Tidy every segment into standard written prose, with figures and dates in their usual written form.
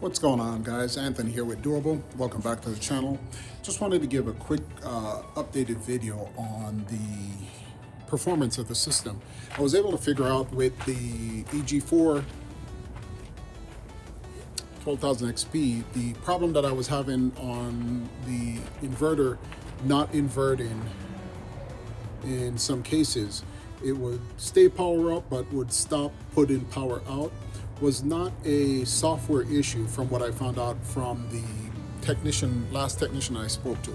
What's going on, guys? Anthony here with Durable. Welcome back to the channel. Just wanted to give a quick updated video on the performance of the system. I was able to figure out with the EG4 12,000 XP, the problem that I was having on the inverter not inverting in some cases. It would stay power up but would stop putting power out, was not a software issue from what I found out from the last technician I spoke to.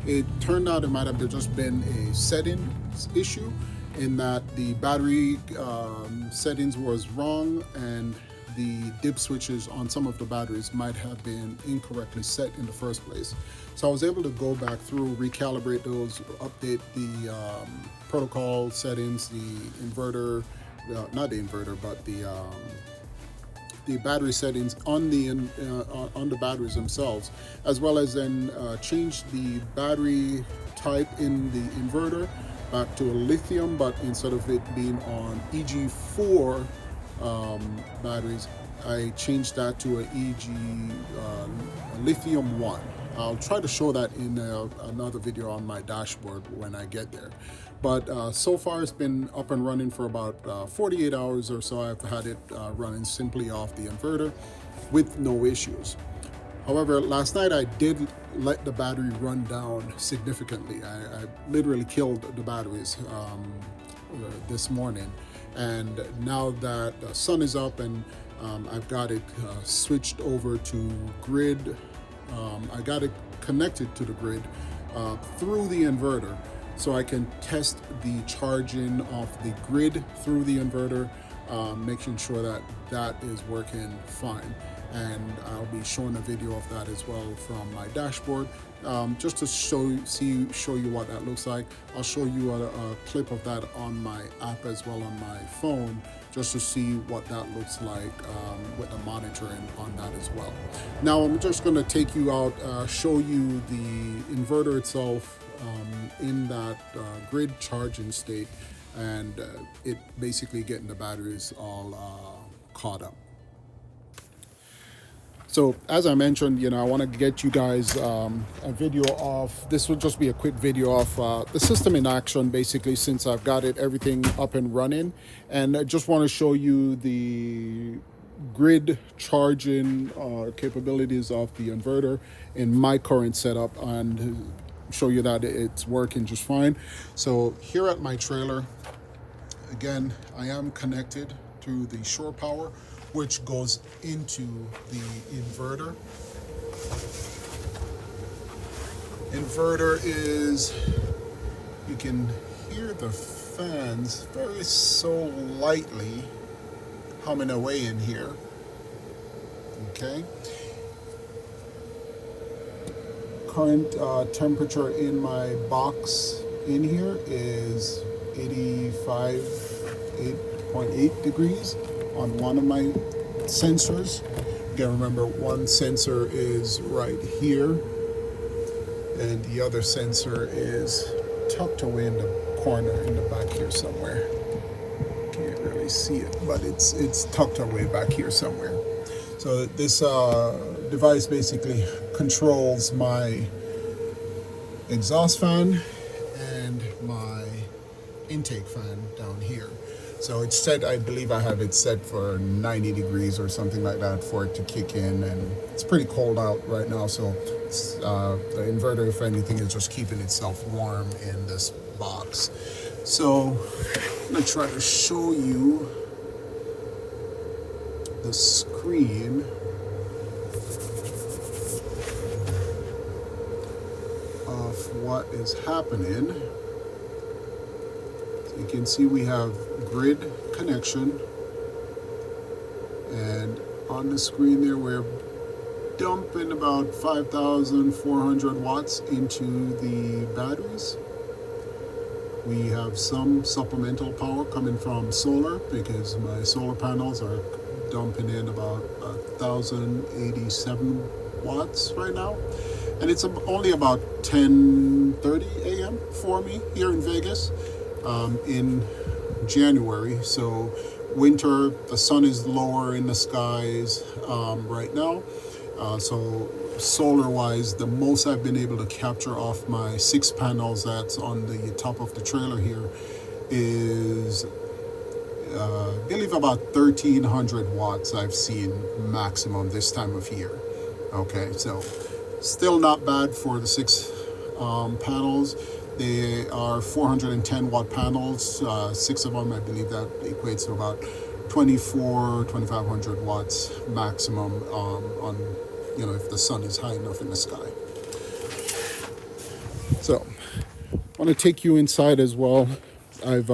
It turned out it might have just been a settings issue in that the battery settings was wrong and the dip switches on some of the batteries might have been incorrectly set in the first place. So I was able to go back through, recalibrate those, update the protocol settings, the inverter, not the inverter, but the battery settings on the batteries themselves, as well as then change the battery type in the inverter back to a lithium, but instead of it being on EG4 batteries, I changed that to a lithium 1. I'll try to show that in another video on my dashboard when I get there. But so far it's been up and running for about 48 hours or so. I've had it running simply off the inverter with no issues. However, last night I did let the battery run down significantly. I literally killed the batteries this morning. And now that the sun is up and I've got it switched over to grid, I got it connected to the grid through the inverter, so I can test the charging of the grid through the inverter, making sure that that is working fine. And I'll be showing a video of that as well from my dashboard, just to show you what that looks like. I'll show you a clip of that on my app as well on my phone, just to see what that looks like with the monitoring on that as well. Now I'm just going to take you out, show you the inverter itself in that grid charging state, and it basically getting the batteries all caught up. So as I mentioned, I want to get you guys a video of, this will just be a quick video of the system in action, basically, since I've got everything up and running. And I just want to show you the grid charging capabilities of the inverter in my current setup and show you that it's working just fine. So here at my trailer, again, I am connected to the shore power, which goes into the inverter. Inverter is, you can hear the fans very so lightly humming away in here. Okay. Current temperature in my box in here is 8.8 degrees on one of my sensors. Again, remember, one sensor is right here and the other sensor is tucked away in the corner in the back here somewhere. Can't really see it, but it's tucked away back here somewhere. So this device basically controls my exhaust fan and my intake fan down here. So it's set, I believe I have it set for 90 degrees or something like that for it to kick in, and it's pretty cold out right now, so it's, the inverter, if anything, is just keeping itself warm in this box. So I'm going to try to show you the screen of what is happening. So you can see we have grid connection, and on the screen there we're dumping about 5,400 watts into the batteries. We have some supplemental power coming from solar because my solar panels are dumping in about 1,087 watts right now, and it's only about 10:30 a.m. for me here in Vegas in January. So winter, the sun is lower in the skies right now, So solar wise, the most I've been able to capture off my 6 panels that's on the top of the trailer here is I believe about 1300 watts I've seen maximum this time of year. Okay, so still not bad for the 6 panels. They are 410 watt panels, 6 of them. I believe that equates to about 2500 watts maximum on, if the sun is high enough in the sky. So I want to take you inside as well. I've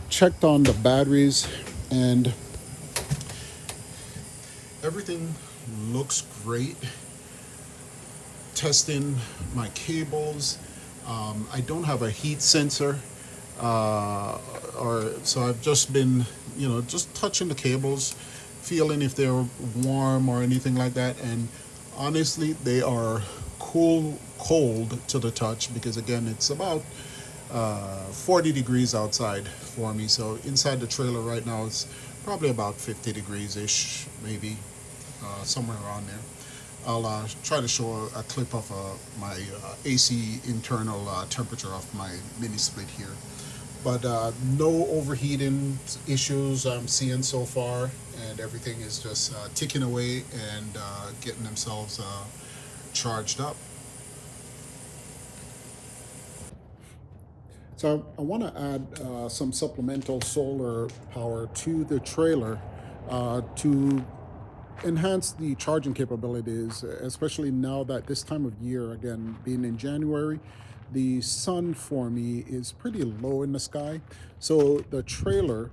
checked on the batteries and everything looks great. Testing my cables. I don't have a heat sensor, so I've just been, just touching the cables, feeling if they're warm or anything like that. And honestly, they are cold to the touch, because again, it's about 40 degrees outside for me. So inside the trailer right now, it's probably about 50 degrees ish, maybe somewhere around there. I'll try to show a clip of my AC internal temperature of my mini split here. But no overheating issues I'm seeing so far, and everything is just ticking away and getting themselves charged up. So I want to add some supplemental solar power to the trailer to enhance the charging capabilities, especially now that this time of year, again, being in January, the sun for me is pretty low in the sky. So the trailer,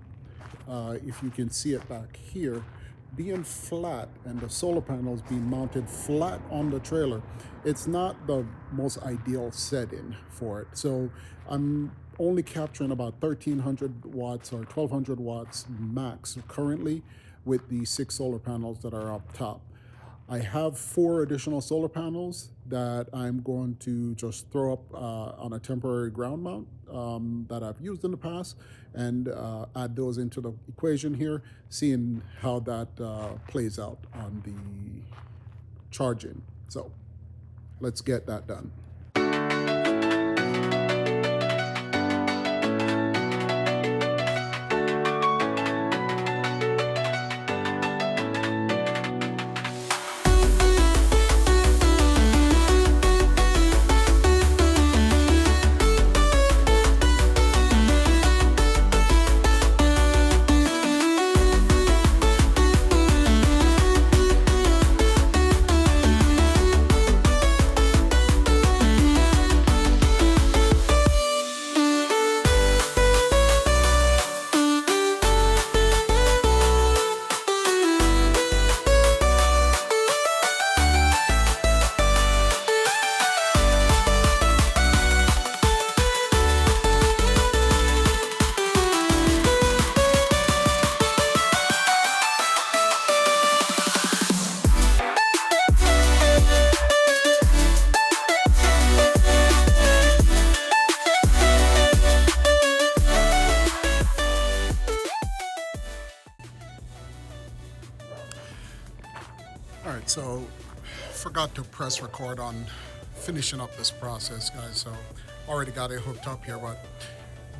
if you can see it back here, being flat and the solar panels being mounted flat on the trailer, it's not the most ideal setting for it. So I'm only capturing about 1300 watts or 1200 watts max currently with the 6 solar panels that are up top. I have 4 additional solar panels that I'm going to just throw up on a temporary ground mount that I've used in the past, and add those into the equation here, seeing how that plays out on the charging. So let's get that done. All right, so forgot to press record on finishing up this process, guys. So already got it hooked up here, but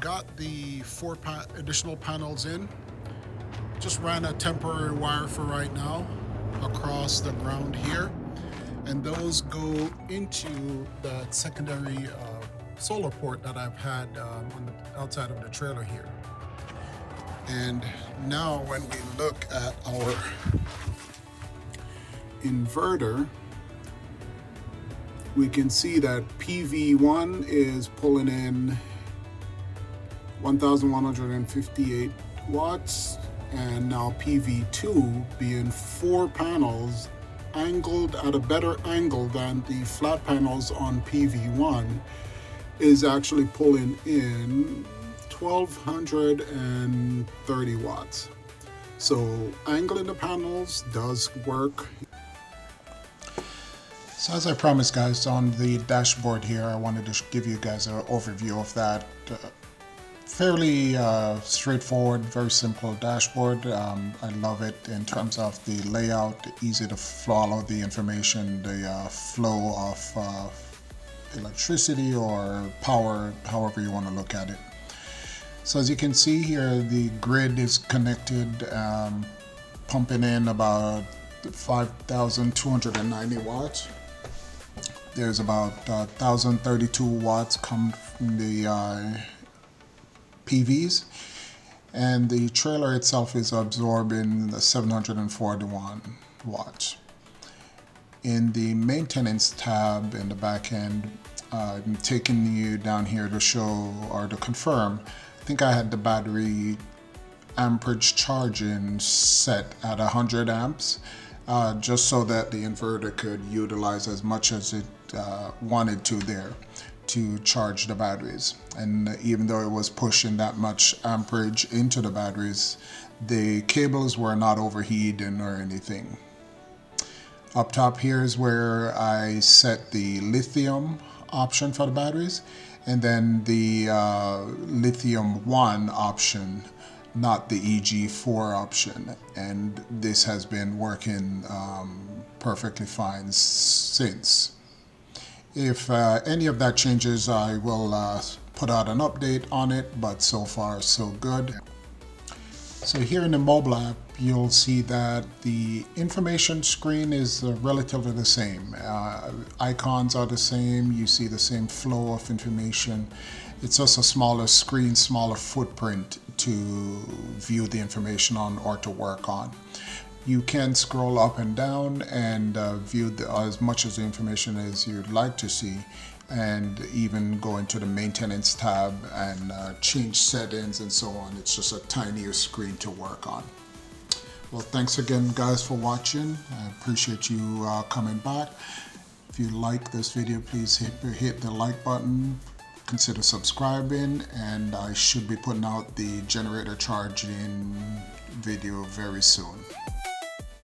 got the 4 additional panels in. Just ran a temporary wire for right now across the ground here, and those go into that secondary solar port that I've had on the outside of the trailer here. And now when we look at our inverter, we can see that PV1 is pulling in 1158 watts, and now PV2, being 4 panels angled at a better angle than the flat panels on PV1, is actually pulling in 1230 watts. So angling the panels does work. So as I promised, guys, on the dashboard here, I wanted to give you guys an overview of that. fairly straightforward, very simple dashboard. I love it in terms of the layout, easy to follow the information, the flow of electricity or power, however you want to look at it. So as you can see here, the grid is connected, pumping in about 5,290 watts. There's about 1,032 watts come from the PVs, and the trailer itself is absorbing the 741 watts. In the maintenance tab in the back end, I'm taking you down here to show or to confirm. I think I had the battery amperage charging set at 100 amps, just so that the inverter could utilize as much as it wanted to there to charge the batteries. And even though it was pushing that much amperage into the batteries, the cables were not overheating or anything. Up top here is where I set the lithium option for the batteries, and then the lithium 1 option, not the EG4 option, and this has been working perfectly fine since. If any of that changes, I will put out an update on it, but so far so good. So here in the mobile app, you'll see that the information screen is relatively the same. Icons are the same, you see the same flow of information. It's just a smaller screen, smaller footprint to view the information on or to work on. You can scroll up and down and view as much of the information as you'd like to see, and even go into the maintenance tab and change settings and so on. It's just a tinier screen to work on. Well, thanks again guys for watching. I appreciate you coming back. If you like this video, please hit the like button. Consider subscribing, and I should be putting out the generator charging video very soon.